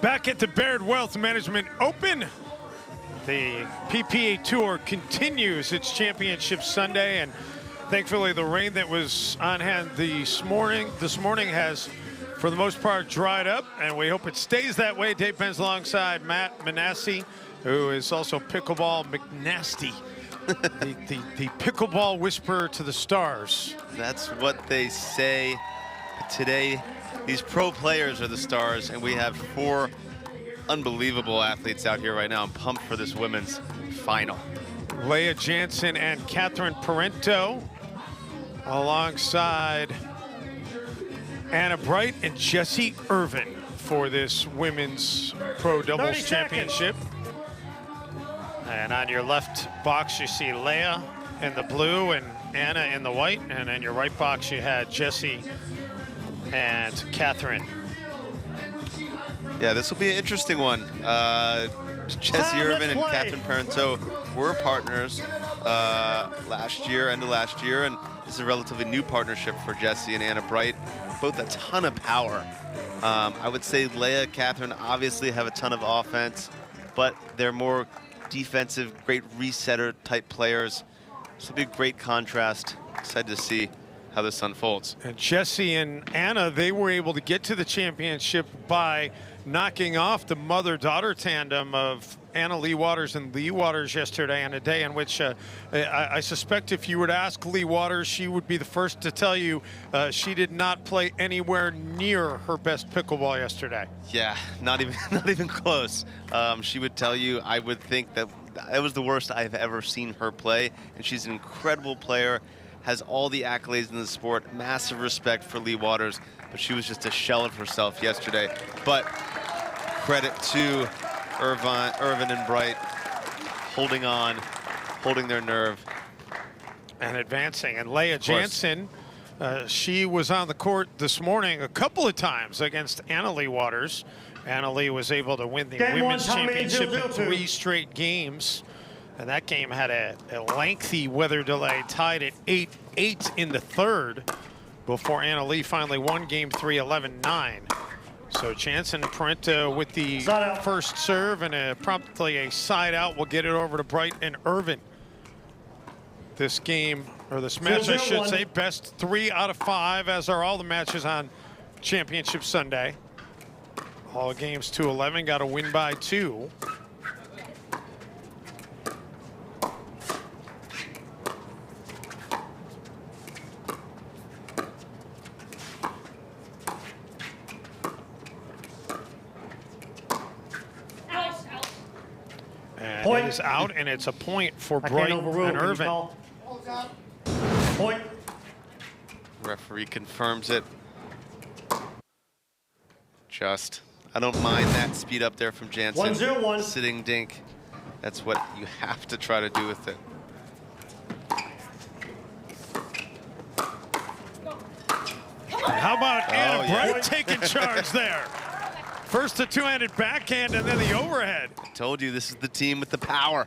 Back at the Baird Wealth Management Open, the PPA Tour continues its championship Sunday, and thankfully the rain that was on hand this morning has, for the most part, dried up, and we hope it stays that way. Dave Penn's alongside Matt Manassi, who is also Pickleball McNasty, the pickleball whisperer to the stars. That's what they say. Today, these pro players are the stars, and we have 4 unbelievable athletes out here right now. I'm pumped for this women's final. Leah Jansen and Catherine Parenteau, alongside Anna Bright and Jessie Irvine for this women's pro doubles championship. And on your left box, you see Leah in the blue and Anna in the white. And in your right box, you had Jessie and Catherine. Yeah, this will be an interesting one. Jessie Irvine and Catherine Parenteau were partners last year, end of last year, and this is a relatively new partnership for Jessie and Anna Bright. Both a ton of power. I would say Leah, Catherine obviously have a ton of offense, but they're more defensive, great resetter type players. This will be a great contrast. Excited to see how this unfolds. And Jessie and Anna, they were able to get to the championship by knocking off the mother-daughter tandem of Anna Lee Waters and Lee Waters yesterday, on a day in which I suspect if you were to ask Lee Waters, she would be the first to tell you she did not play anywhere near her best pickleball yesterday. Yeah, not even close. She would tell you, I would think that it was the worst I've ever seen her play, and she's an incredible player, has all the accolades in the sport, massive respect for Lee Waters, but she was just a shell of herself yesterday. But credit to Irvine and Bright holding on, holding their nerve. And advancing. And Leah Jansen, she was on the court this morning a couple of times against Anna Lee Waters. Anna Lee was able to win the women's championship in 3 straight games. And that game had a lengthy weather delay, tied at 8-8 in the third, before Anna Lee finally won game 3, 11-9. So Jansen and Parenteau with the first serve, and promptly a side out will get it over to Bright and Irvine. This game, or this match I should say, best 3 out of 5, as are all the matches on Championship Sunday. All games 2-11, got a win by 2. And it is out, and it's a point for Bright and Irvine. Point. Referee confirms it. I don't mind that speed up there from Jansen. 1-0-1. Sitting dink. That's what you have to try to do with it. How about Anna Bright taking charge there? First the two-handed backhand and then the overhead. I told you, this is the team with the power.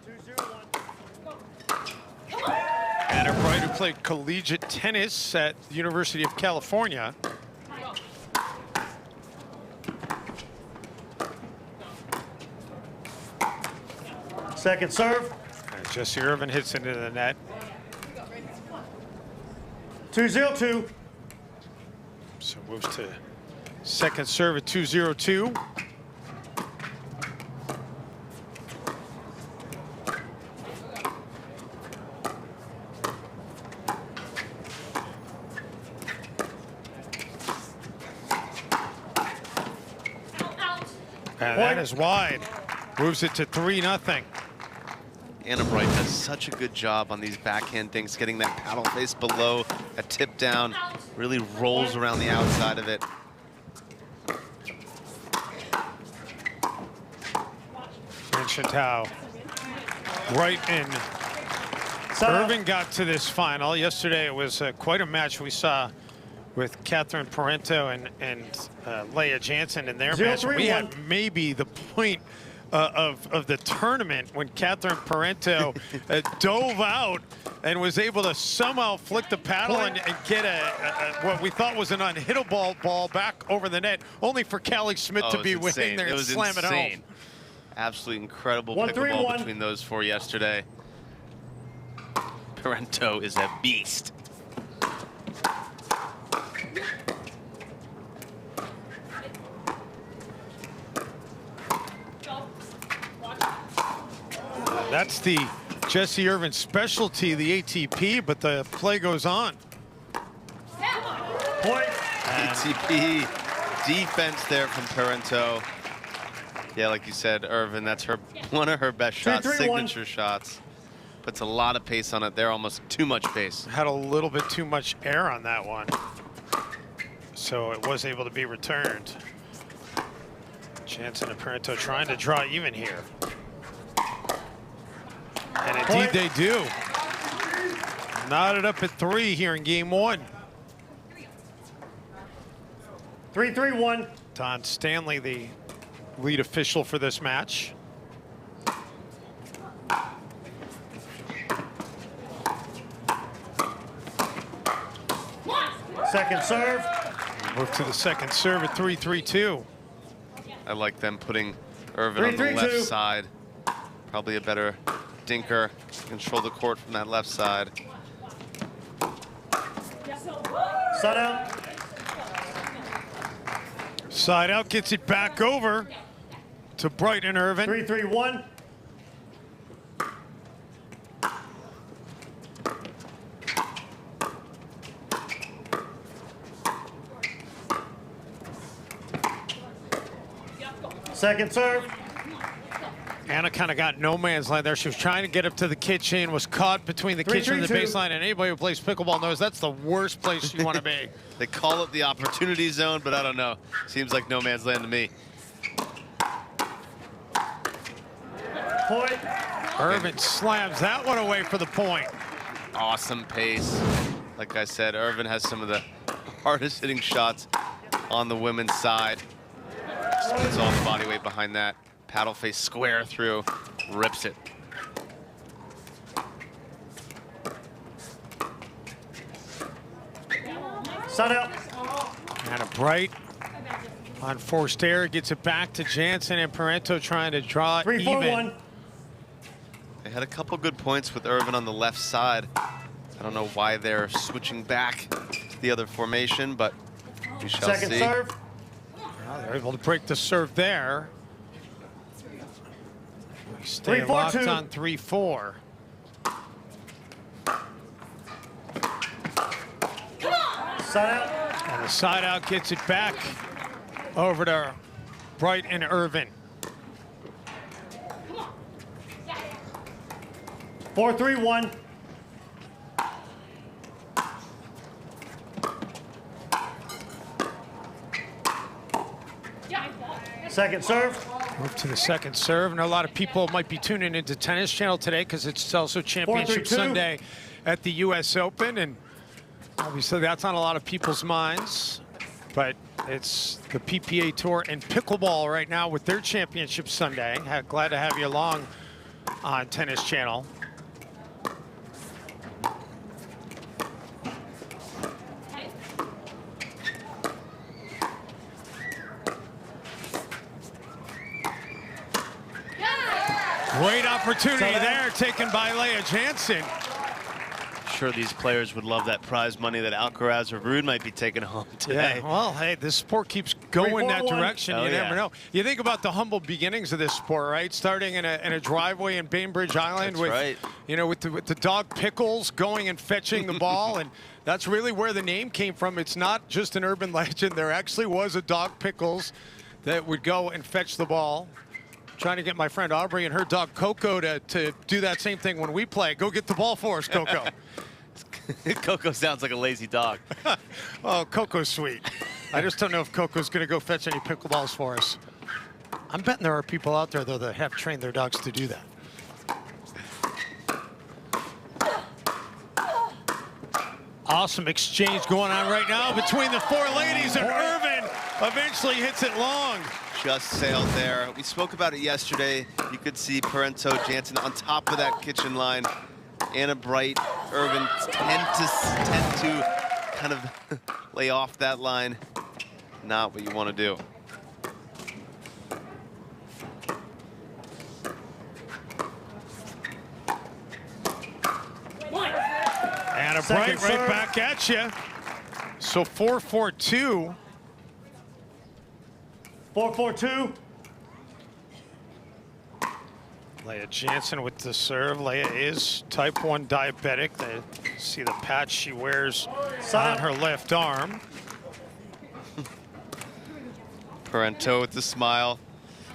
Anna Bright, who played collegiate tennis at the University of California. Second serve. And Jessie Irvine hits into the net. 2-0-2. So moves to second serve at 2-0-2. And that is wide. Moves it to 3-0. Anna Bright does such a good job on these backhand things, getting that paddle face below, a tip down, really rolls around the outside of it. Mentioned how Bright and Irvine got to this final. Yesterday it was quite a match we saw with Catherine Parenteau and Leah Jansen in their match. We had maybe the point of the tournament when Catherine Parenteau dove out and was able to somehow flick the paddle and get what we thought was an unhittable ball back over the net, only for Callie Smith to be waiting there and slam it home. Absolutely incredible pickleball between those four yesterday. Parenteau is a beast. That's the Jessie Irvine specialty, the ATP, but the play goes on. Point. ATP defense there from Parenteau. Yeah, like you said, Irvine, that's one of her best shots, signature shots. Puts a lot of pace on it there, almost too much pace. Had a little bit too much air on that one, so it was able to be returned. Jansen and Parenteau trying to draw even here. And indeed they do. Knotted up at 3 here in game 1. 3-3-1. Don Stanley, the lead official for this match. Second serve. Move to the second serve at 3-3-2. I like them putting Irvine on the left side. Probably a better dinker. Control the court from that left side. Side out. Side out, gets it back over to Bright and Irvine. 3-3-1. Second serve. Anna kind of got no man's land there. She was trying to get up to the kitchen, was caught between the kitchen and the baseline, and anybody who plays pickleball knows that's the worst place you want to be. They call it the opportunity zone, but I don't know. Seems like no man's land to me. Point. Irvine slams that one away for the point. Awesome pace. Like I said, Irvine has some of the hardest hitting shots on the women's side. Just puts all the body weight behind that. Paddle face square through, rips it. Side out. And a Bright on forced air, gets it back to Jansen, and Parenteau trying to draw it even. 3-4-1. They had a couple good points with Irvine on the left side. I don't know why they're switching back to the other formation, but we shall see. Second serve. Well, they're able to break the serve there. We stay 3-4-2. locked on 3-4. Side out. And the side out gets it back over to Bright and Irvine. 4-3-1. Second serve. Move to the second serve. And a lot of people might be tuning into Tennis Channel today because it's also Championship 4-3-2. Sunday at the U.S. Open. And obviously that's on a lot of people's minds. But it's the PPA Tour and pickleball right now with their Championship Sunday. Glad to have you along on Tennis Channel. Great opportunity there taken by Leah Jansen. Sure, these players would love that prize money that Alcaraz or Ruud might be taking home today. Yeah, well, hey, this sport keeps going that direction. You never know. You think about the humble beginnings of this sport, right? Starting in a driveway in Bainbridge Island with, you know, with the dog Pickles going and fetching the ball, and that's really where the name came from. It's not just an urban legend. There actually was a dog Pickles that would go and fetch the ball. Trying to get my friend Aubrey and her dog Coco to do that same thing when we play. Go get the ball for us, Coco. Coco sounds like a lazy dog. Oh, Coco's sweet. I just don't know if Coco's going to go fetch any pickleballs for us. I'm betting there are people out there, though, that have trained their dogs to do that. Awesome exchange going on right now between the four ladies, and Irvine eventually hits it long. just sailed there. We spoke about it yesterday. You could see Parenteau, Jansen on top of that kitchen line. Anna Bright, Irvine tend to kind of lay off that line. Not what you want to do. Anna Bright right back at you. So 4-4-2. 4-4-2. Leah Jansen with the serve. Leah is type 1 diabetic. They see the patch she wears on her left arm. Parenteau with the smile,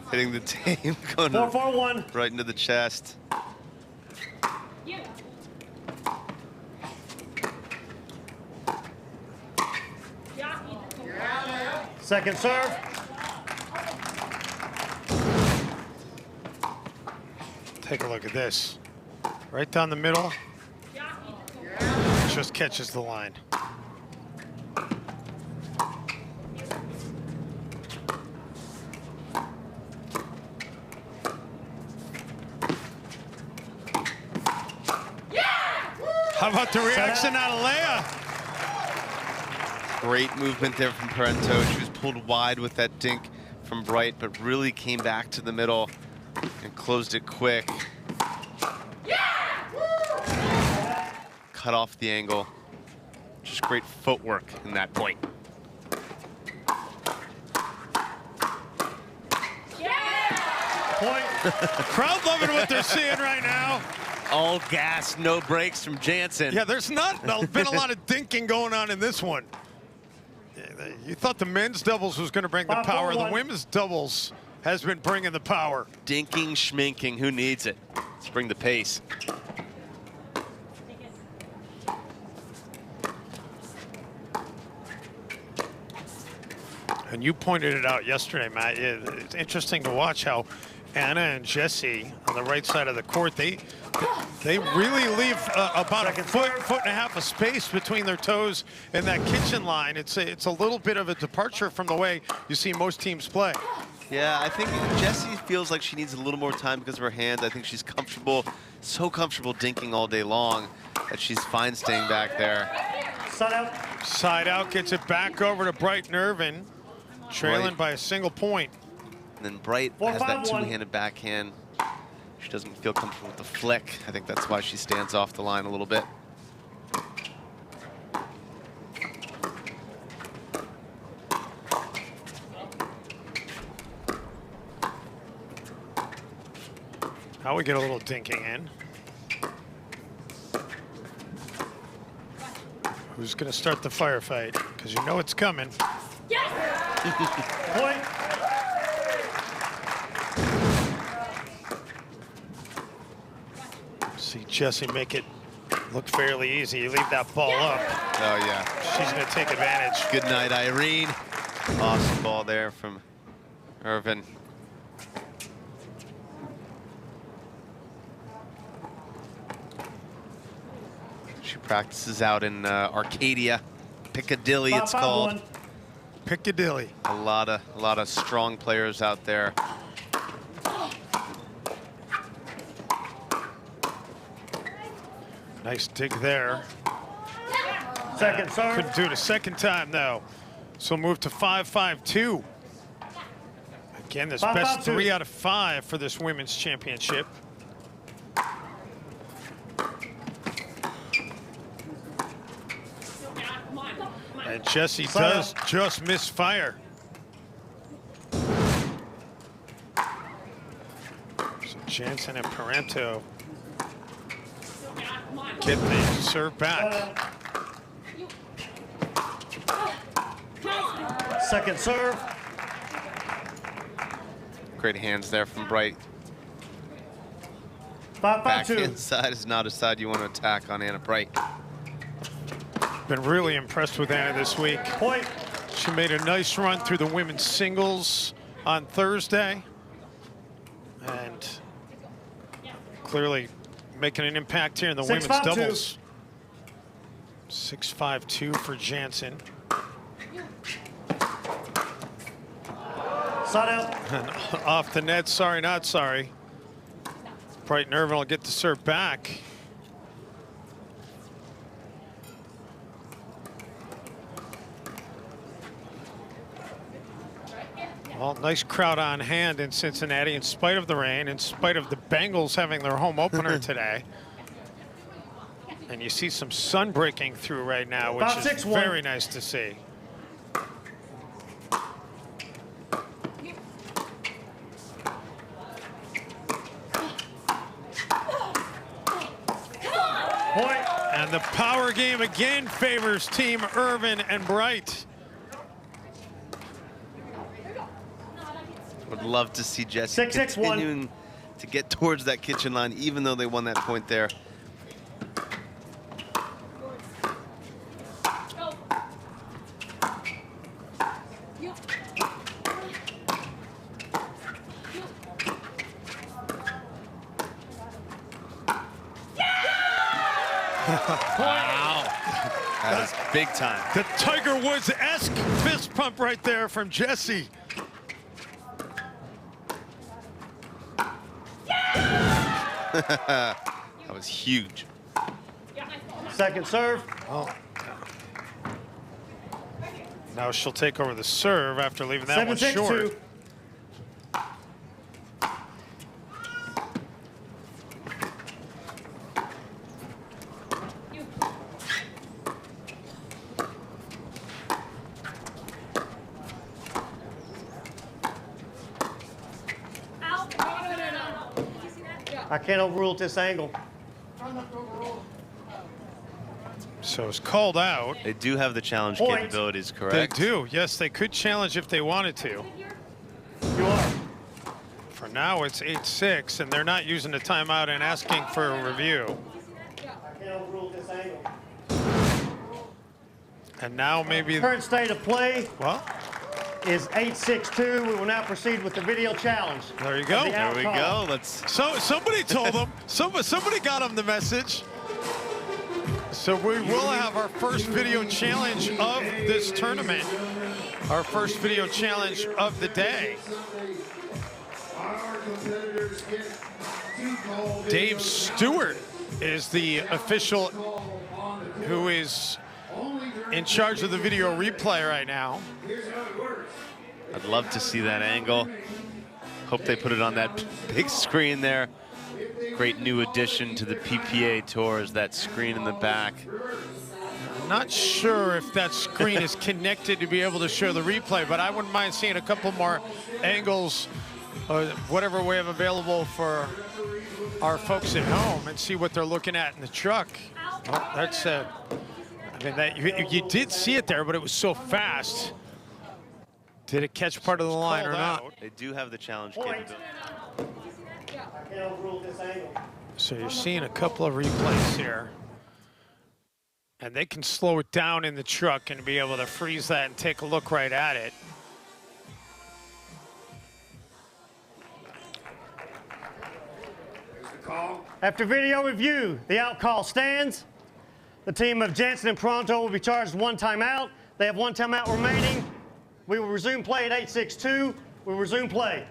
hitting the team, going 4-4-1. right into the chest. Second serve. Take a look at this. Right down the middle. Just catches the line. How about the reaction out of Leah? Great movement there from Parenteau. She was pulled wide with that dink from Bright, but really came back to the middle and closed it quick. Cut off the angle. Just great footwork in that point. Point. Crowd loving what they're seeing right now. All gas, no brakes from Jansen. Yeah, there's not been a lot of dinking going on in this one. You thought the men's doubles was going to bring the power. The women's doubles has been bringing the power. Dinking, schminking, who needs it? Let's bring the pace. And you pointed it out yesterday, Matt. It's interesting to watch how Anna and Jessie on the right side of the court, they really leave about a foot and a half of space between their toes and that kitchen line. It's a little bit of a departure from the way you see most teams play. Yeah, I think Jessie feels like she needs a little more time because of her hands. I think she's comfortable, so comfortable dinking all day long that she's fine staying back there. Side out. Side out, gets it back over to Bright and Irvine, trailing by a single point. And then Bright has that two-handed backhand. She doesn't feel comfortable with the flick. I think that's why she stands off the line a little bit. Now we get a little dinking in. Who's going to start the firefight? Because you know it's coming. Point. See Jessie make it look fairly easy. You leave that ball up. Oh, yeah. She's going to take advantage. Good night, Irene. Awesome ball there from Irvine. She practices out in Arcadia, Piccadilly, it's called. Piccadilly. A lot of strong players out there. Nice dig there. Second serve. Couldn't do it a second time, though. So move to 5-5-2. Again, this best 3 out of 5 for this women's championship. And Jessie does just misfire. So Jansen and Parenteau get the serve back. Second serve. Great hands there from Bright. 5-5-2. Backhand side is not a side you want to attack on Anna Bright. Been really impressed with Anna this week. Point. She made a nice run through the women's singles on Thursday. And clearly making an impact here in the women's doubles. 6-5-2 for Jansen. Side out. And off the net, sorry, not sorry. Bright and Irvine will get the serve back. Well, nice crowd on hand in Cincinnati in spite of the rain, in spite of the Bengals having their home opener today. And you see some sun breaking through right now, which is 6-1. very nice to see. Point. And the power game again favors Team Irvine and Bright. Would love to see Jessie 6-6-1. continuing to get towards that kitchen line, even though they won that point there. Wow. That is big time. The Tiger Woods-esque fist pump right there from Jessie. That was huge. Second serve. Oh. Now she'll take over the serve after leaving that one 7-6-2. short. I can't overrule at this angle. So it's called out. They do have the challenge Point. capabilities, They correct? do. Yes, they could challenge if they wanted to. You are. For now, it's 8-6, and they're not using the timeout and asking for a review. I can't overrule at this angle. And now maybe, Current state of play well, is 8-6-2. We will now proceed with the video challenge. there you go. The There we outcall. go. Let's. So somebody told them, somebody got them the message. So we will have our first video challenge of this tournament. Our first video challenge of the day. Dave Stewart is the official who is in charge of the video replay right now. I'd love to see that angle. Hope they put it on that big screen there. Great new addition to the PPA tours, that screen in the back. I'm not sure if that screen is connected to be able to show the replay, but I wouldn't mind seeing a couple more angles, whatever we have available for our folks at home, and see what they're looking at in the truck. Oh, that's I mean, that you did see it there, but it was so fast. Did it catch part of the line or not? They do have the challenge Point. capability. I can't overrule at this angle. So you're seeing a couple of replays here. And they can slow it down in the truck and be able to freeze that and take a look right at it. After video review, the out call stands. The team of Jansen and Parenteau will be charged one timeout. They have one timeout remaining. We will resume play at 8-6-2. We'll resume play.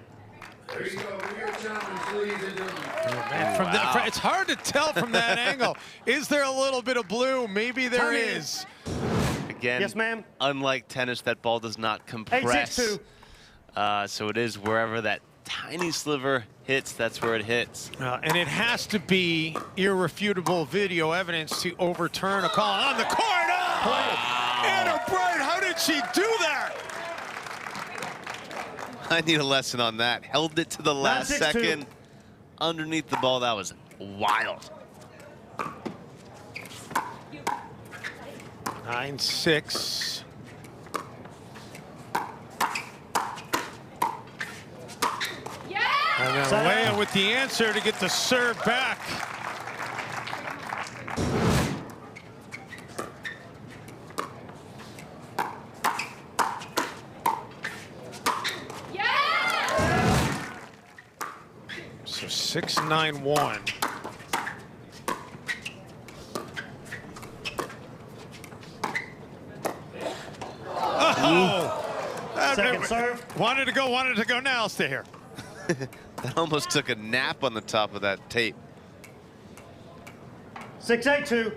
There you go. Your challenge, ladies and gentlemen. Man, it's hard to tell from that angle. Is there a little bit of blue? Maybe there Turn in. is. Again, Yes, ma'am. unlike tennis, that ball does not compress. 8-6-2. So it is wherever that tiny sliver hits, that's where it hits. And it has to be irrefutable video evidence to overturn a call on the court. Oh! Anna Bright, how did she do that? I need a lesson on that. Held it to the last 9-6-2. second. Underneath the ball, that was wild. 9-6. And then Leia with the answer to get the serve back. So 6-9-1. Oh, Second serve. Wanted to go now. Stay here. That almost took a nap on the top of that tape. 6-8-2.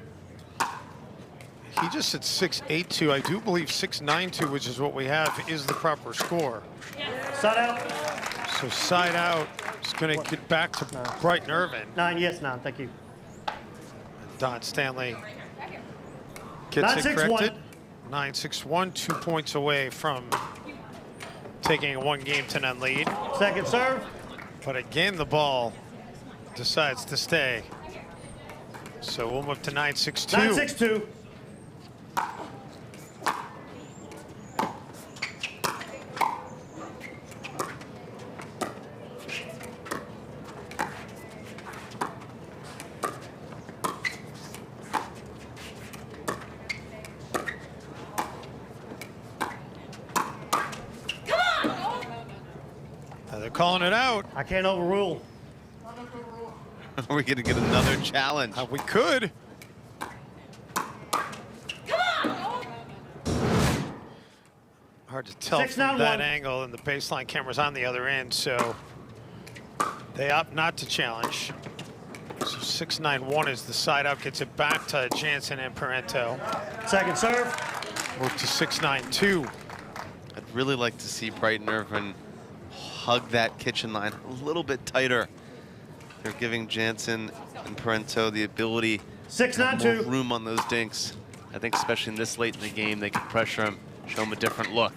He just said 6-8-2. I do believe 6-9-2, which is what we have, is the proper score. Side out. So side out is going to get back to Brighton Irvine. 9, yes, 9, thank you. Don Stanley gets it 9-6-1. corrected. 9-6-1, 2 points away from taking a 1-game-to-none lead. Second serve. But again, the ball decides to stay. So we'll move to 9-6-2. 9-6-2. They're calling it out. I can't overrule. Are we going to get another challenge? We could. Hard to tell from that 6-9-1. angle, and the baseline camera's on the other end, so they opt not to challenge. So 6-9-1 is the side out, gets it back to Jansen and Parenteau. Second serve. Move to 6-9-2. I'd really like to see Brighton Irvine hug that kitchen line a little bit tighter. They're giving Jansen and Parenteau the ability to have more 6-9-2. room on those dinks. I think especially in this late in the game, they can pressure him, show him a different look.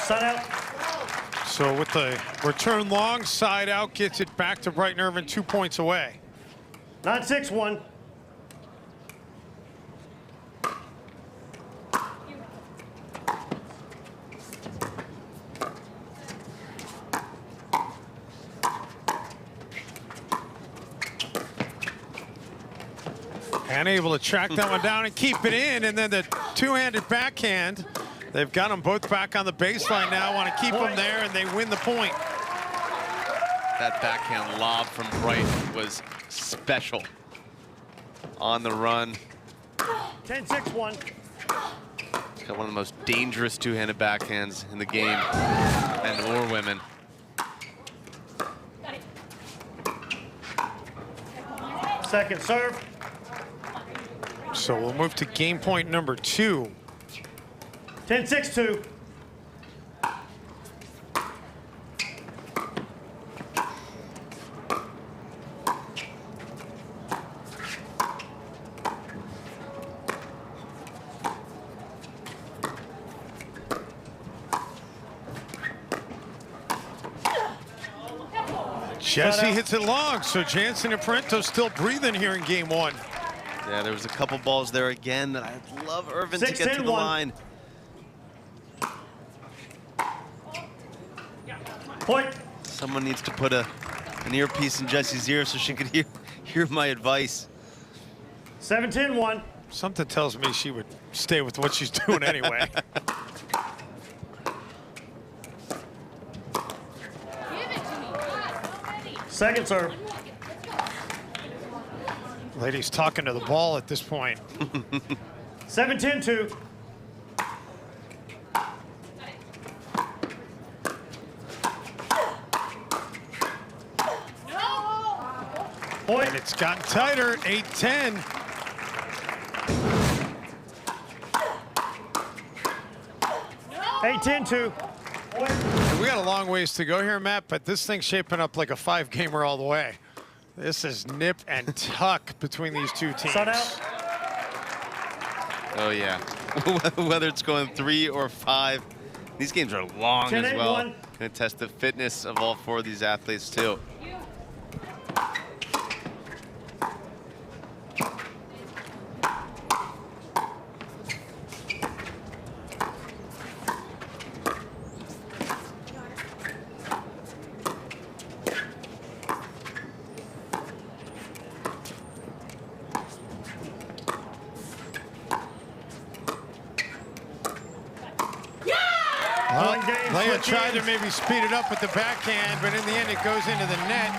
Side out. So with the return long, side out gets it back to Brighton Irvine, 2 points away. 9-6-1. And able to track that one down and keep it in, and then the two-handed backhand. They've got them both back on the baseline now, want to keep them there, and they win the point. That backhand lob from Brighton was special. On the run. 10-6-1. He's got one of the most dangerous two-handed backhands in the game, men or women. Second serve. So we'll move to game point number 2. 10-6-2. Jessie hits it long, so Jansen and Parenteau still breathing here in game 1. Yeah, there was a couple balls there again that I'd love Irvine to get to the 6-10-1. line. Point. Someone needs to put an earpiece in Jessie's ear so she could hear my advice. 7-10-1. Something tells me she would stay with what she's doing anyway. Second serve. Lady's talking to the ball at this point. 7-10-2. Point. And it's gotten tighter, 8-10. Eight, 10-2. We got a long ways to go here, Matt, but this thing's shaping up like a 5-gamer all the way. This is nip and tuck between these two teams. Side out. Oh, yeah. Whether it's going 3 or 5, these games are long 10-8-1. as well. Going to test the fitness of all 4 of these athletes, too. Well, Leia tried to maybe speed it up with the backhand, but in the end it goes into the net.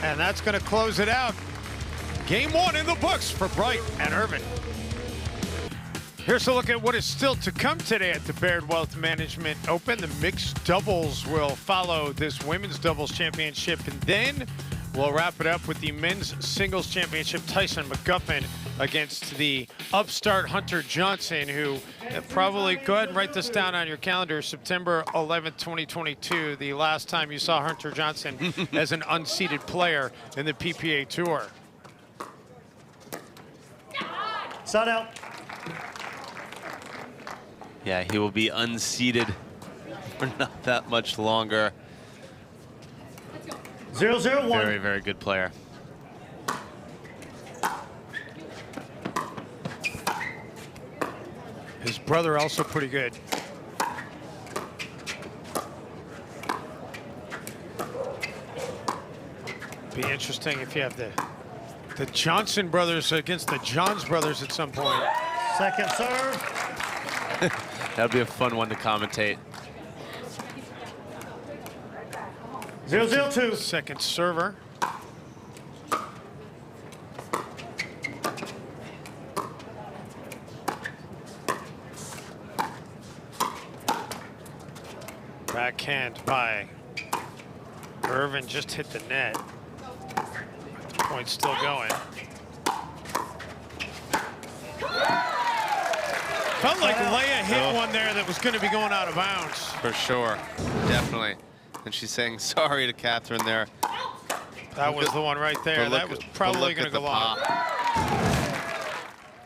And that's going to close it out. Game 1 in the books for Bright and Irvine. Here's a look at what is still to come today at the Baird Wealth Management Open. The mixed doubles will follow this women's doubles championship, and then we'll wrap it up with the men's singles championship. Tyson McGuffin against the upstart Hunter Johnson, who probably, go ahead and write this down on your calendar, September 11th, 2022, the last time you saw Hunter Johnson as an unseeded player in the PPA Tour. Side out. Yeah, he will be unseated for not that much longer. 0-0-1. Very, very good player. His brother also pretty good. Be interesting if you have the Johnson brothers against the Johns brothers at some point. Second serve. That'd be a fun one to commentate. 0-0-2. Second server. Backhand by Irvine, just hit the net. The point's still going. Felt like Leia hit one there that was going to be going out of bounds. For sure, definitely. And she's saying sorry to Catherine there. That was the one right there. That was probably going to go long.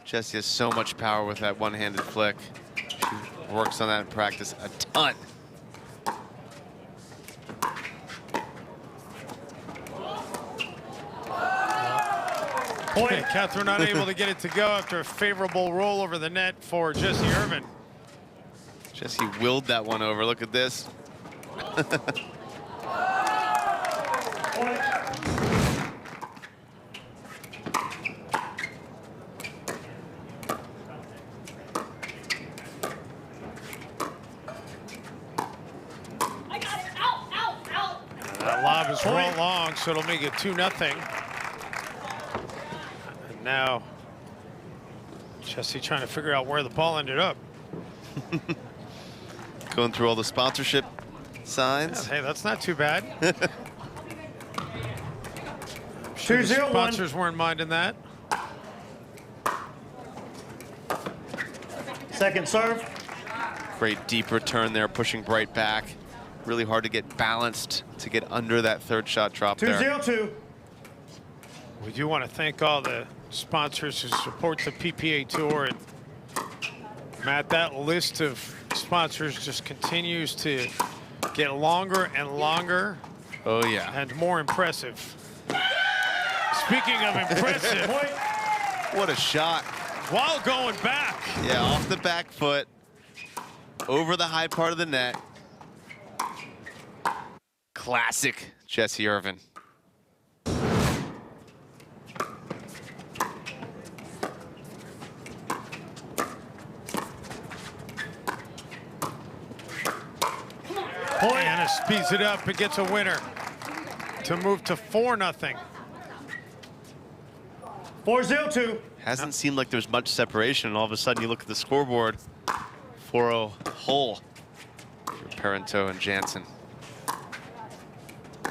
Jessie has so much power with that one-handed flick. She works on that in practice a ton. Point. Catherine unable to get it to go after a favorable roll over the net for Jessie Irvine. Jessie willed that one over. Look at this. That lob is roll long, so it'll make it 2-0. And now Jessie trying to figure out where the ball ended up. Going through all the sponsorship signs. Yeah, hey, that's not too bad. 2-0-1. Sponsors weren't minding that. Second serve. Great deep return there, pushing Bright back. Really hard to get balanced to get under that third shot drop there. 2-0-2. We do want to thank all the sponsors who support the PPA Tour. And Matt, that list of sponsors just continues to get longer and longer. Oh, yeah. And more impressive. Speaking of impressive, What a shot. while going back. Yeah, off the back foot, over the high part of the net. Classic Jessie Irvine. Anna speeds it up and gets a winner to move to 4-0. 4-0-2. Hasn't seemed like there's much separation, and all of a sudden you look at the scoreboard, 4-0 hole for Parenteau and Jansen. I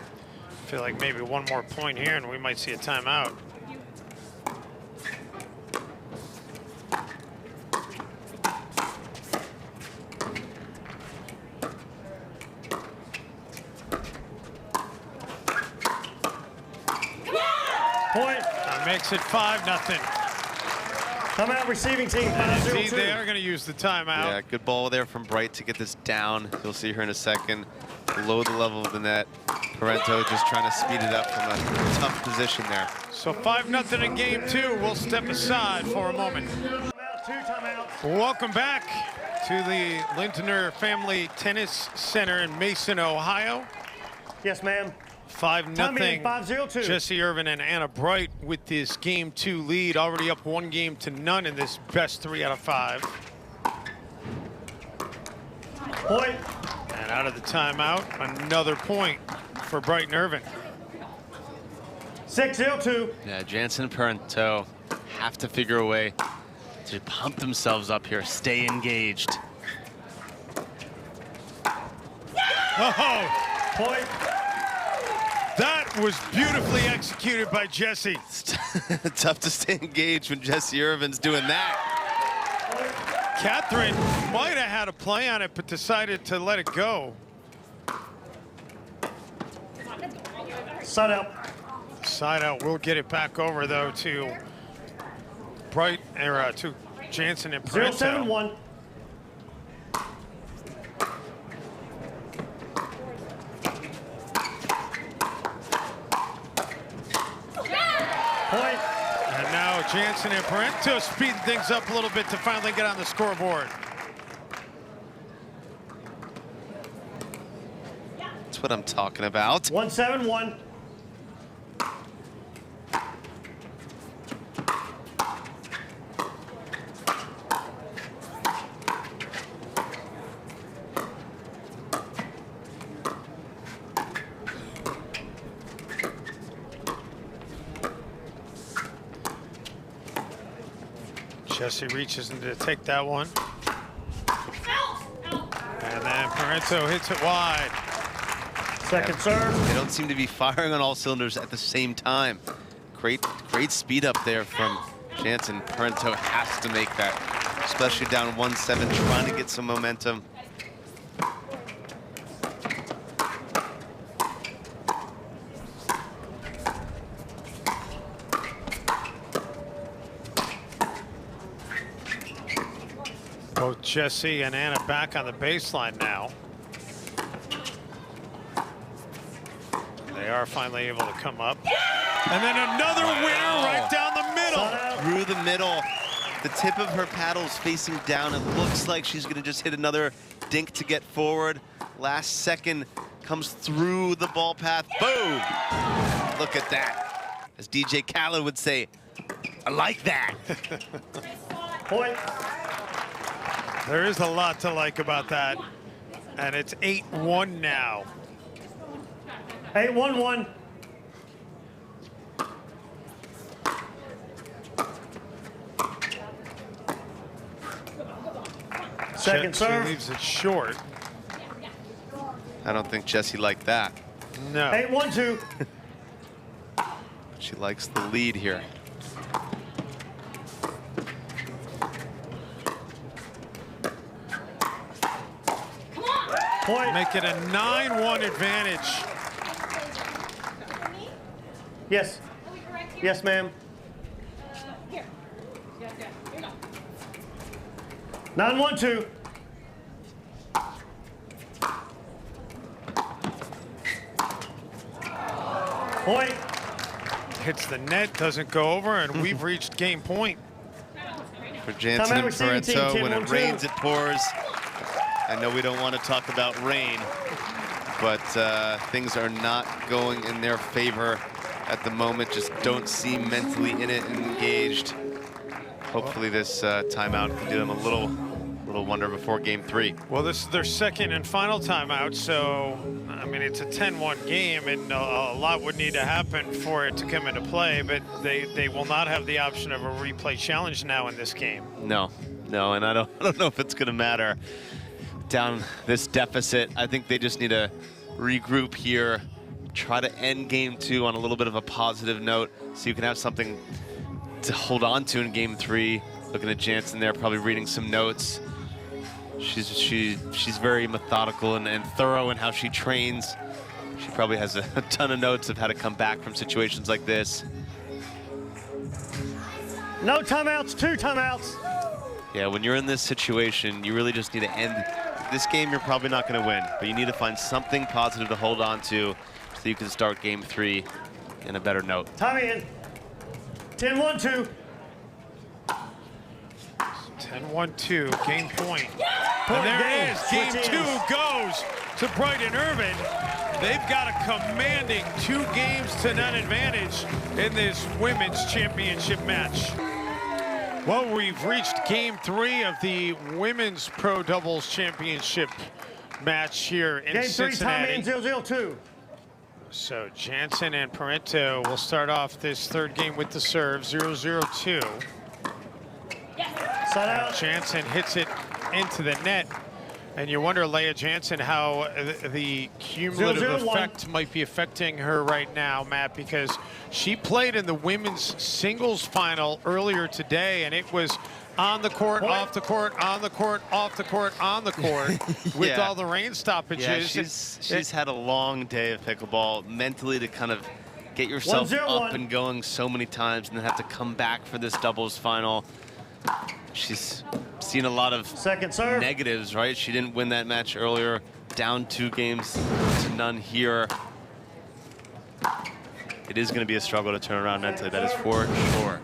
feel like maybe one more point here and we might see a timeout. Point. That makes it 5-0. Timeout receiving team. Indeed, 5-0-2. they are going to use the timeout. Yeah, good ball there from Bright to get this down. You'll see her in a second. Below the level of the net. Parenteau just trying to speed it up from a tough position there. So 5-0 in game two. We'll step aside for a moment. Timeout, 2 timeouts. Welcome back to the Lintner Family Tennis Center in Mason, Ohio. Yes, ma'am. 5-0. 5-0-2. Jessie Irvine and Anna Bright with this game 2 lead, already up 1-0 in this best 3 out of 5. Point. And out of the timeout, another point for Bright and Irvine. 6-0-2. Yeah, Jansen and Parenteau have to figure a way to pump themselves up here, stay engaged. Oh, Point. that was beautifully executed by Jessie. It's tough to stay engaged when Jessie Irvine's doing that. Catherine might have had a play on it, but decided to let it go. Side out. Side out. We'll get it back over though to Bright era to Jansen and Parenteau. 0-7-1. Point. And now Jansen and Parenteau speeding things up a little bit to finally get on the scoreboard. That's what I'm talking about. 1-7-1. Jessie reaches in to take that one. And then Parenteau hits it wide. Second serve. They don't seem to be firing on all cylinders at the same time. Great speed up there from Jansen. Parenteau has to make that, especially down 1-7, trying to get some momentum. Both Jessie and Anna back on the baseline now. They are finally able to come up. And then another winner right down the middle. Through the middle. The tip of her paddle's facing down. It looks like she's gonna just hit another dink to get forward. Last second comes through the ball path. Boom! Look at that. As DJ Khaled would say, I like that. Point. There is a lot to like about that. And it's 8-1 now. 8-1-1. Second Jessie serve. leaves it short. I don't think Jessie liked that. No. 8-1-2. She likes the lead here. Point. Make it a 9-1 advantage. Yes. Yes, ma'am. 9-1-2. Point. Hits the net, doesn't go over, and we've reached game point. For Jansen Timeout and receiving team, Parenteau, when it 10-1-2. rains, it pours. I know we don't want to talk about rain, but things are not going in their favor at the moment. Just don't seem mentally in it and engaged. Hopefully this timeout can do them a little wonder before game 3. Well, this is their second and final timeout, so, I mean, it's a 10-1 game, and a lot would need to happen for it to come into play, but they will not have the option of a replay challenge now in this game. No, and I don't know if it's going to matter. Down this deficit, I think they just need to regroup here, try to end game 2 on a little bit of a positive note so you can have something to hold on to in game 3. Looking at Jansen there, probably reading some notes. She's very methodical and thorough in how she trains. She probably has a ton of notes of how to come back from situations like this. No timeouts, 2 timeouts. Yeah, when you're in this situation, you really just need to end this game. You're probably not going to win, but you need to find something positive to hold on to so you can start game 3 in a better note. Time in. 10-1-2. 10-1-2, game point. Point And there game. it is, game Switch 2 ends. goes to Bright and Irvine. They've got a commanding 2-0 advantage in this women's championship match. Well, we've reached game 3 of the women's pro doubles championship match here in Game 3, Cincinnati. time in 0-0-2. So Jansen and Parenteau will start off this third game with the serve, 0-0-2. Set out. Jansen hits it into the net. And you wonder, Leah Jansen, how the cumulative 0-0-1. effect might be affecting her right now, Matt, because she played in the women's singles final earlier today, and it was on the court, off the court, on the court, off the court, on the court, with Yeah. all the rain stoppages. Yeah, she's had a long day of pickleball, mentally to kind of get yourself 1-0-1. up and going so many times and then have to come back for this doubles final. She's seen a lot of Second serve. negatives, right? She didn't win that match earlier, down 2-0 here. It is going to be a struggle to turn around mentally, that is for sure.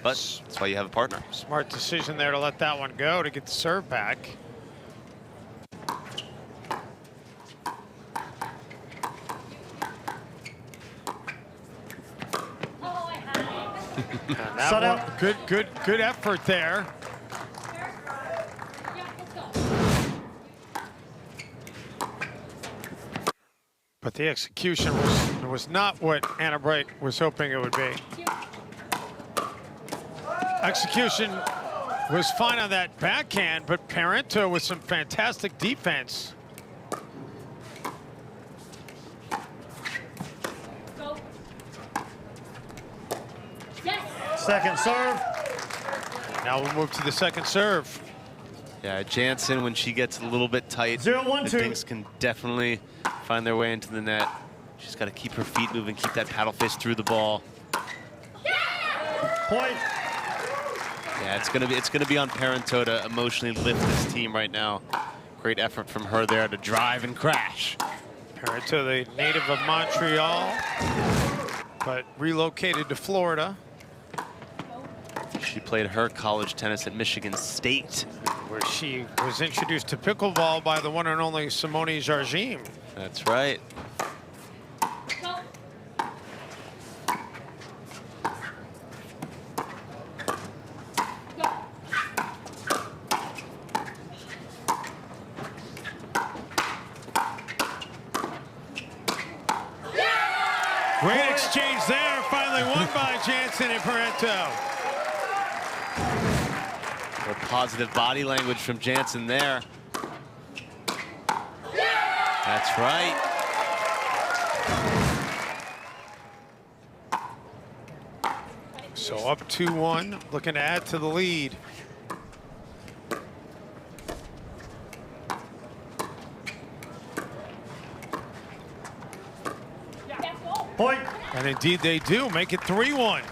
But that's why you have a partner. Smart decision there to let that one go to get the serve back. Shut out. Good effort there. But the execution was not what Anna Bright was hoping it would be. Execution was fine on that backhand, but Parenteau with some fantastic defense. Second serve. Now we'll move to the second serve. Yeah, Jansen, when she gets a little bit tight, 0-1-2. the things can definitely find their way into the net. She's got to keep her feet moving, keep that paddle face through the ball. Point. Yeah, it's gonna be on Parenteau to emotionally lift this team right now. Great effort from her there to drive and crash. Parenteau, the native of Montreal, but relocated to Florida. She played her college tennis at Michigan State, where she was introduced to pickleball by the one and only Simone Jardim. That's right. Great exchange there, finally won by Jansen and Parenteau. Positive body language from Jansen there. That's right. So up 2-1, looking to add to the lead. Point. And indeed they do, make it 3-1.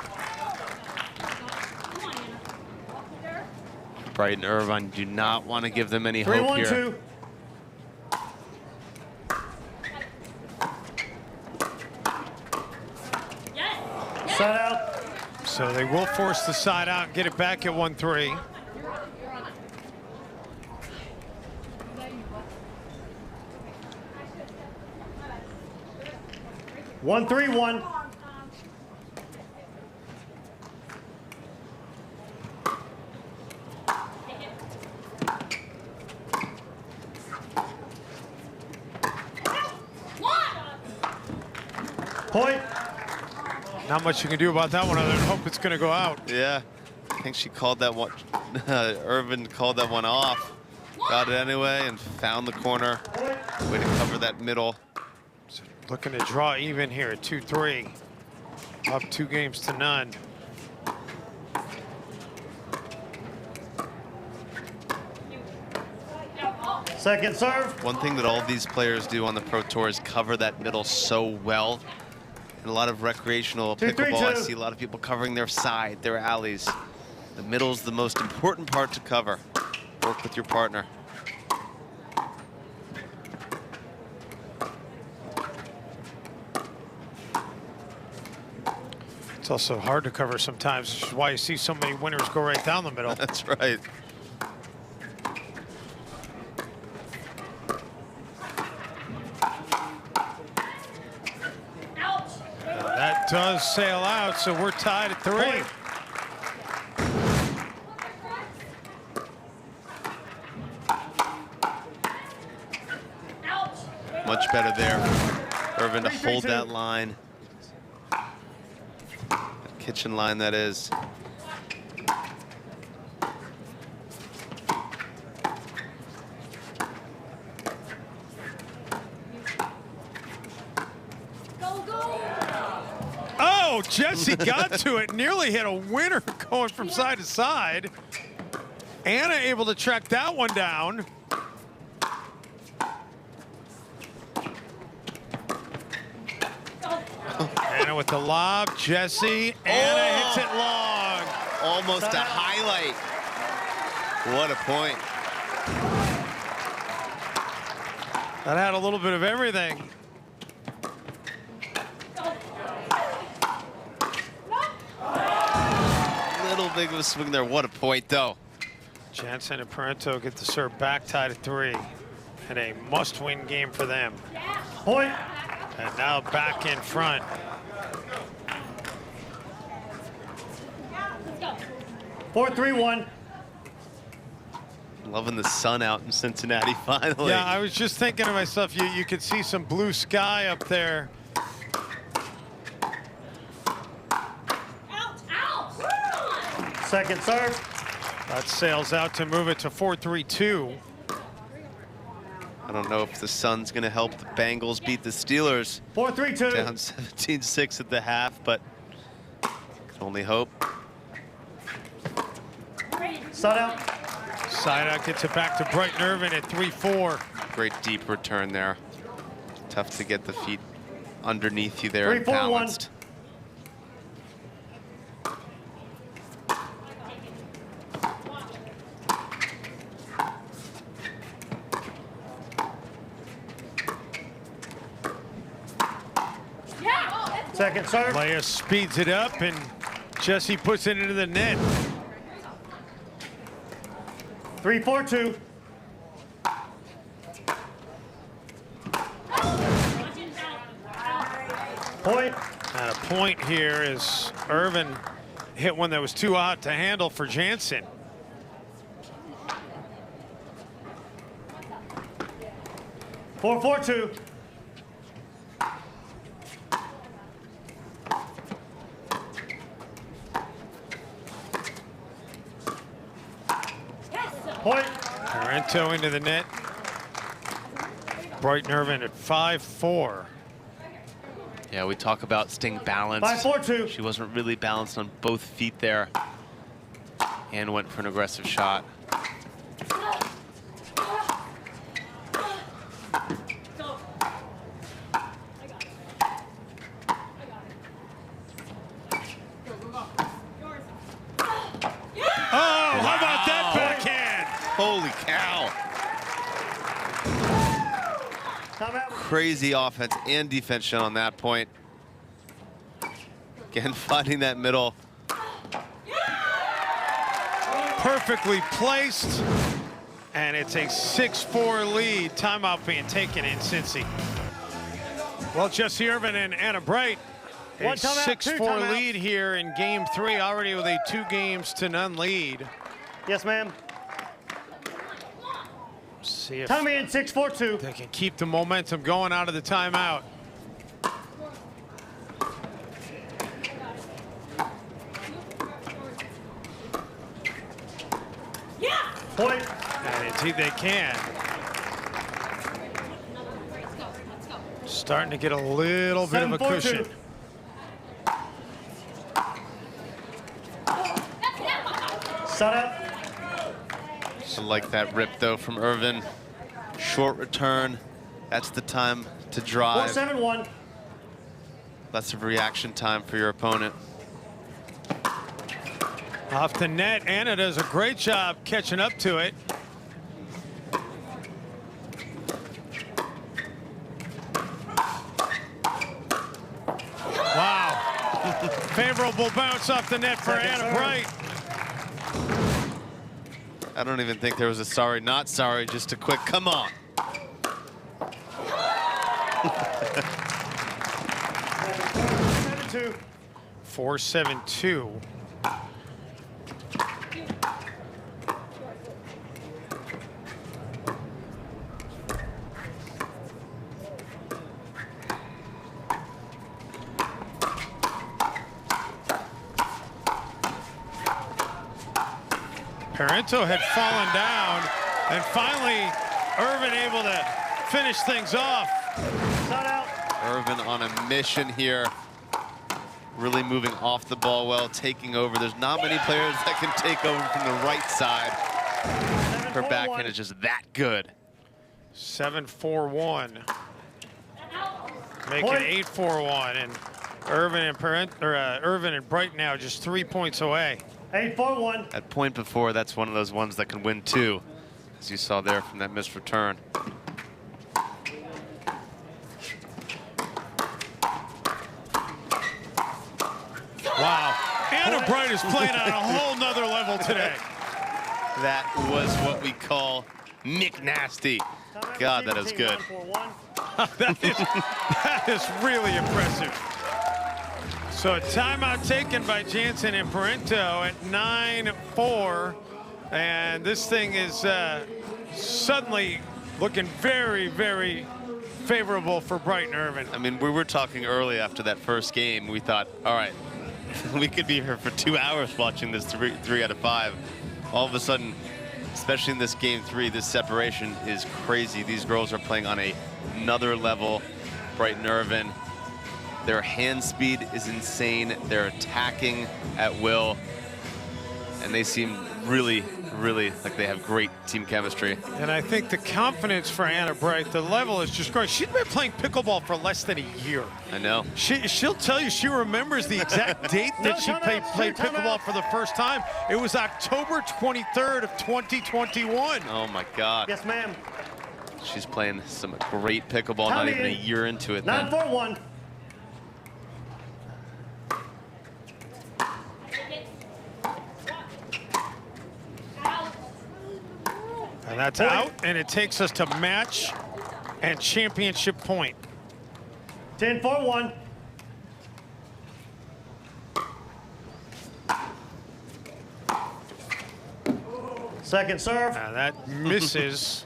Bright and Irvine do not want to give them any hope here. 3-1-2. Set out. So they will force the side out and get it back at 1-3. One, 3-1. Point. Not much you can do about that one other than hope it's going to go out. Yeah, I think she called that one. Irvine called that one off. Got it anyway and found the corner. Way to cover that middle. So looking to draw even here at 2-3. Up 2-0. Second serve. One thing that all these players do on the Pro Tour is cover that middle so well. In a lot of recreational 2-3-2. pickleball, I see a lot of people covering their side, their alleys. The middle's the most important part to cover. Work with your partner. It's also hard to cover sometimes, which is why you see so many winners go right down the middle. That's right. That does sail out, so we're tied at 3. Much better there. Irvine to hold that line. That kitchen line, that is. Oh, Jessie got to it, nearly hit a winner going from side to side. Anna able to track that one down. Anna with the lob, Jessie. Anna hits it long. Almost a highlight. What a point. That had a little bit of everything. Little big of a swing there. What a point, though. Jansen and Parenteau get the serve back, tied at 3. And a must-win game for them. Point. And now back in front. Four, 3-1. Loving the sun out in Cincinnati finally. Yeah, I was just thinking to myself, you could see some blue sky up there. Second serve. That sails out to move it to 4-3-2. I don't know if the sun's going to help the Bengals beat the Steelers. 4-3-2. Down 17-6 at the half, but can only hope. Side out. Side out gets it back to Brighton Irvine at 3-4. Great deep return there. Tough to get the feet underneath you there and 3-4-1. balanced. Second serve. Leia speeds it up, and Jessie puts it into the net. 3-4-2. Point. And a point here is Irvine hit one that was too hot to handle for Jansen. Four, 4-2. Point. Parenteau into the net. Brighton Irvine at 5-4. Yeah, we talk about staying balanced. 5-4-2. She wasn't really balanced on both feet there and went for an aggressive shot. Oh, how about that backhand? Holy cow. Timeout. Crazy offense and defense shown on that point. Again, finding that middle. Perfectly placed. And it's a 6-4 lead. Timeout being taken in Cincy. Well, Jessie Irvine and Anna Bright. A One timeout, 6-4 two timeouts. lead here in game 3, already with a 2-0 lead. Yes, ma'am. See if Time in 6-4-2. they can keep the momentum going out of the timeout. Point. And indeed they can. Starting to get a little bit of a 7-4-2. cushion. Side out. I like that rip, though, from Irvine. Short return. That's the time to drive. 4-7-1. Less of reaction time for your opponent. Off the net, Anna does a great job catching up to it. Wow. Favorable bounce off the net for Second Anna serve. Bright. I don't even think there was a sorry, not sorry, just a quick, come on. 7-2. 4-7-2. Parenteau had fallen down, and finally Irvine able to finish things off. Side out. Irvine on a mission here. really moving off the ball well, taking over. There's not many players that can take over from the right side. Her backhand is just that good. 7-4-1. Make it 8-4-1, and Irvine and Bright now just 3 points away. 8-4-1. That point before, that's one of those ones that can win two, as you saw there from that missed return. Wow, Anna Bright is playing on a whole nother level today. That was what we call McNasty. God, that is good. that is really impressive. So a timeout taken by Jansen and Parenteau at 9-4. And this thing is suddenly looking very, very favorable for Bright and Irvine. I mean, we were talking early after that first game. We thought, all right, we could be here for 2 hours watching this three out of 5. All of a sudden, especially in this game 3, this separation is crazy. These girls are playing on another level. Bright and Irvine, their hand speed is insane. They're attacking at will, and they seem really, really like they have great team chemistry. And I think the confidence for Anna Bright, the level is just great. She's been playing pickleball for less than a year. I know. She'll tell you she remembers the exact date that she played pickleball for the first time. It was October 23rd of 2021. Oh my God. Yes, ma'am. She's playing some great pickleball, not even a year into it. 9-4-1. And that's out, and it takes us to match and championship point. 10-4-1. Second serve. And that misses.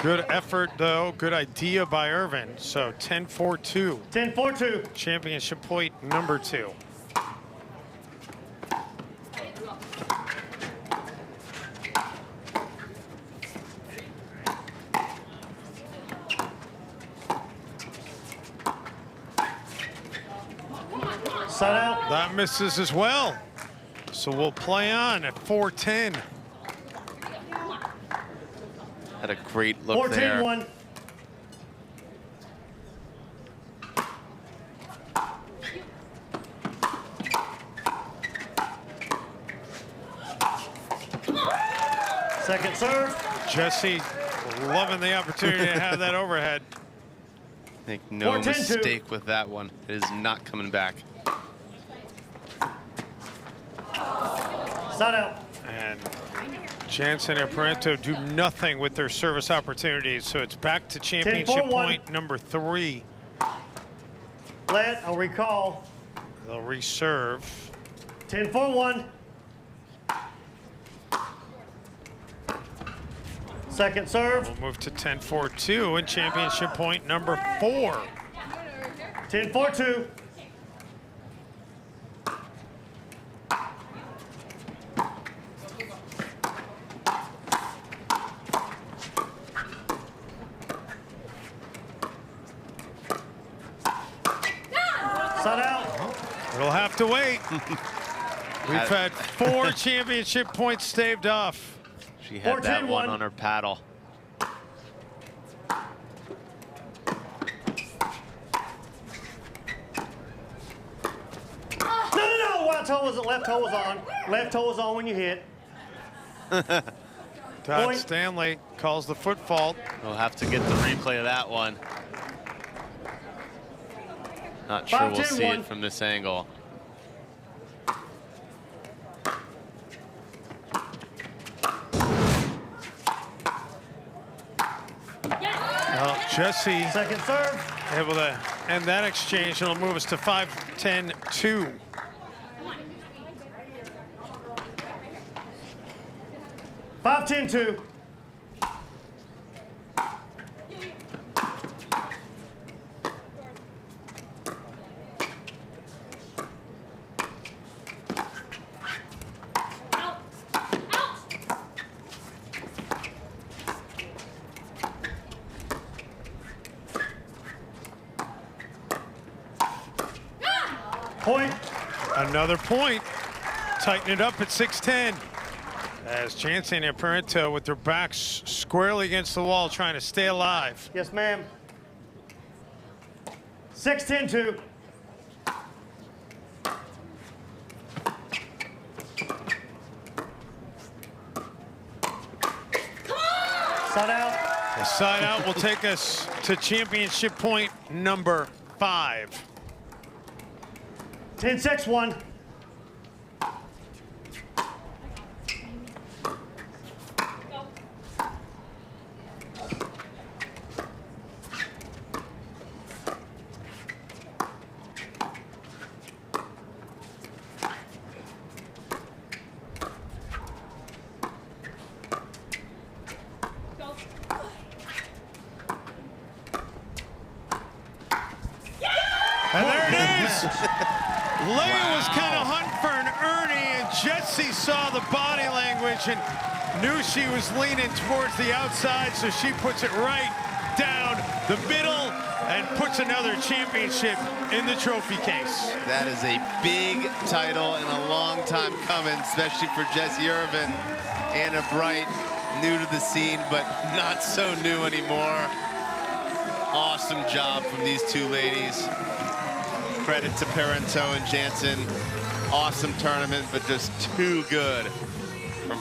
Good effort, though. Good idea by Irvine. So 10-4-2. 10-4-2. Championship point number 2. Side out. That misses as well. So we'll play on at 4-10. Had a great look there. 14-1. Second serve. Jessie loving the opportunity to have that overhead. Make no 14-2. mistake with that one. It is not coming back. Side out. And Jansen and Parenteau do nothing with their service opportunities, so it's back to championship 10-4-1. point number 3. Let, I'll recall. They'll reserve. 10-4-1. Second serve. We'll move to 10-4-2 and championship point number 4. 10-4-2. Side out. We'll have to wait. We've had 4 championship points staved off. She had that 14-1. one on her paddle. No. Right toe was left toe was on. Left toe was on when you hit. Todd Point. Stanley calls the foot fault. We'll have to get the replay of that one. Not sure we'll see 5-10-1. it from this angle. Well, Jessie Second serve. able to end that exchange, and it'll move us to 5-10-2. Five, 10-2. Point. Another point. Tighten it up at 6-10. As Jansen and Parenteau with their backs squarely against the wall trying to stay alive. Yes, ma'am. 6-10-2. Side out. The side out will take us to championship point number 5. 10-6-1. And there it is. Leah was kind of hunting for an Ernie, and Jessie saw the body language and knew she was leaning towards the outside, so she puts it right down the middle and puts another championship in the trophy case. That is a big title and a long time coming, especially for Jessie Irvine. Anna Bright, new to the scene, but not so new anymore. Awesome job from these two ladies. Credit to Parenteau and Jansen. Awesome tournament, but just too good from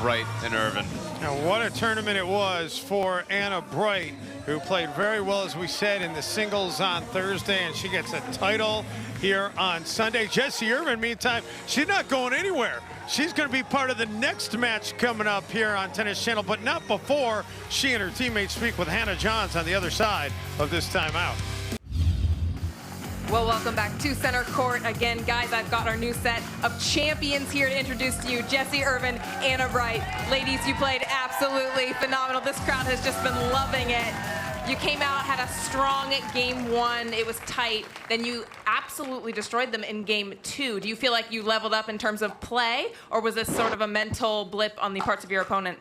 Bright and Irvine. And what a tournament it was for Anna Bright, who played very well, as we said, in the singles on Thursday, and she gets a title here on Sunday. Jessie Irvine, meantime, she's not going anywhere. She's going to be part of the next match coming up here on Tennis Channel, but not before she and her teammates speak with Hannah Johns on the other side of this timeout. Well, welcome back to center court. Again, guys, I've got our new set of champions here to introduce to you. Jessie Irvine, Anna Bright. Ladies, you played absolutely phenomenal. This crowd has just been loving it. You came out, had a strong game 1. It was tight. Then you absolutely destroyed them in game 2. Do you feel like you leveled up in terms of play, or was this sort of a mental blip on the parts of your opponent?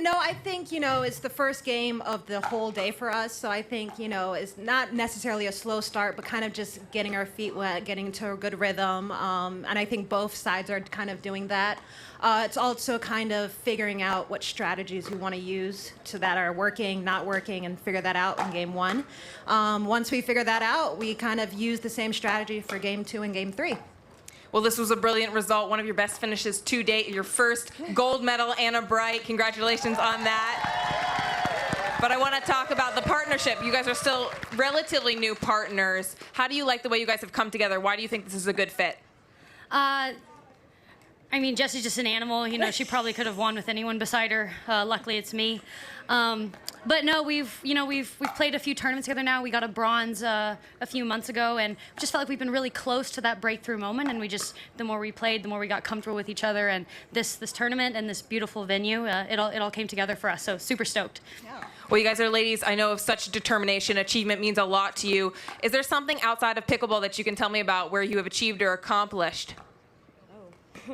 No, I think, it's the first game of the whole day for us. So I think, it's not necessarily a slow start, but kind of just getting our feet wet, getting to a good rhythm. And I think both sides are kind of doing that. It's also kind of figuring out what strategies you want to use that are working, not working, and figure that out in game 1. Once we figure that out, we kind of use the same strategy for game 2 and game 3. Well, this was a brilliant result, one of your best finishes to date, your first gold medal, Anna Bright. Congratulations on that. But I want to talk about the partnership. You guys are still relatively new partners. How do you like the way you guys have come together? Why do you think this is a good fit? I mean, Jessie's just an animal. She probably could have won with anyone beside her. Luckily, it's me. But no, we've played a few tournaments together now. We got a bronze a few months ago, and just felt like we've been really close to that breakthrough moment. And the more we played, the more we got comfortable with each other. And this tournament and this beautiful venue, it all came together for us. So super stoked. Yeah. Well, you guys are ladies, I know, of such determination. Achievement means a lot to you. Is there something outside of pickleball that you can tell me about where you have achieved or accomplished?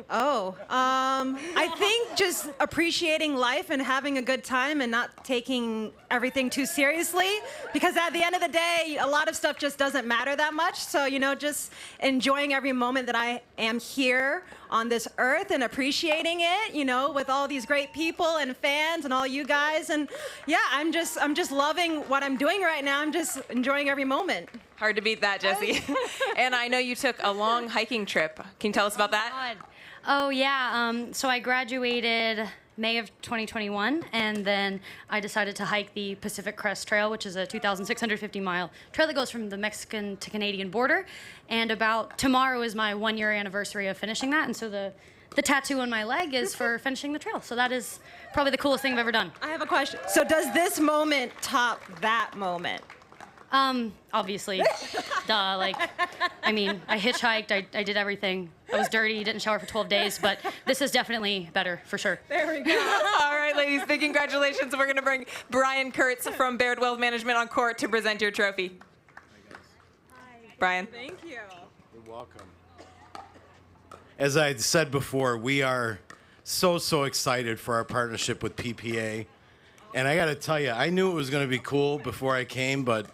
I think just appreciating life and having a good time and not taking everything too seriously, because at the end of the day, a lot of stuff just doesn't matter that much. So, just enjoying every moment that I am here on this earth and appreciating it, with all these great people and fans and all you guys. And yeah, I'm just loving what I'm doing right now. I'm just enjoying every moment. Hard to beat that, Jessie. And I know you took a long hiking trip. Can you tell us about that? Oh, yeah. So I graduated May of 2021, and then I decided to hike the Pacific Crest Trail, which is a 2,650-mile trail that goes from the Mexican to Canadian border. And about tomorrow is my 1-year anniversary of finishing that, and so the tattoo on my leg is for finishing the trail. So that is probably the coolest thing I've ever done. I have a question. So does this moment top that moment? Obviously. Duh, I hitchhiked, I did everything. I was dirty, didn't shower for 12 days, but this is definitely better, for sure. There we go. All right, ladies, big congratulations. We're going to bring Brian Kurtz from Baird Wealth Management on court to present your trophy. Hi. Brian. Thank you. You're welcome. As I said before, we are so excited for our partnership with PPA. And I got to tell you, I knew it was going to be cool before I came, but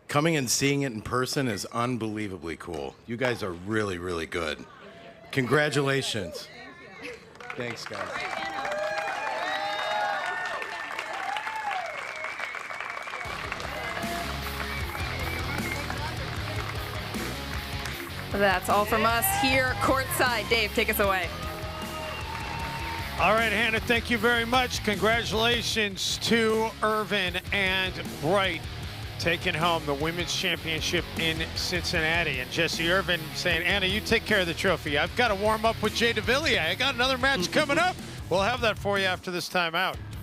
coming and seeing it in person is unbelievably cool. You guys are really, really good. Congratulations. Thanks, guys. That's all from us here courtside. Dave, take us away. All right, Hannah, thank you very much. Congratulations to Irvine and Bright taking home the Women's Championship in Cincinnati. And Jessie Irvine saying, Anna, you take care of the trophy. I've got to warm up with Jay DeVilliers. I got another match coming up. We'll have that for you after this timeout.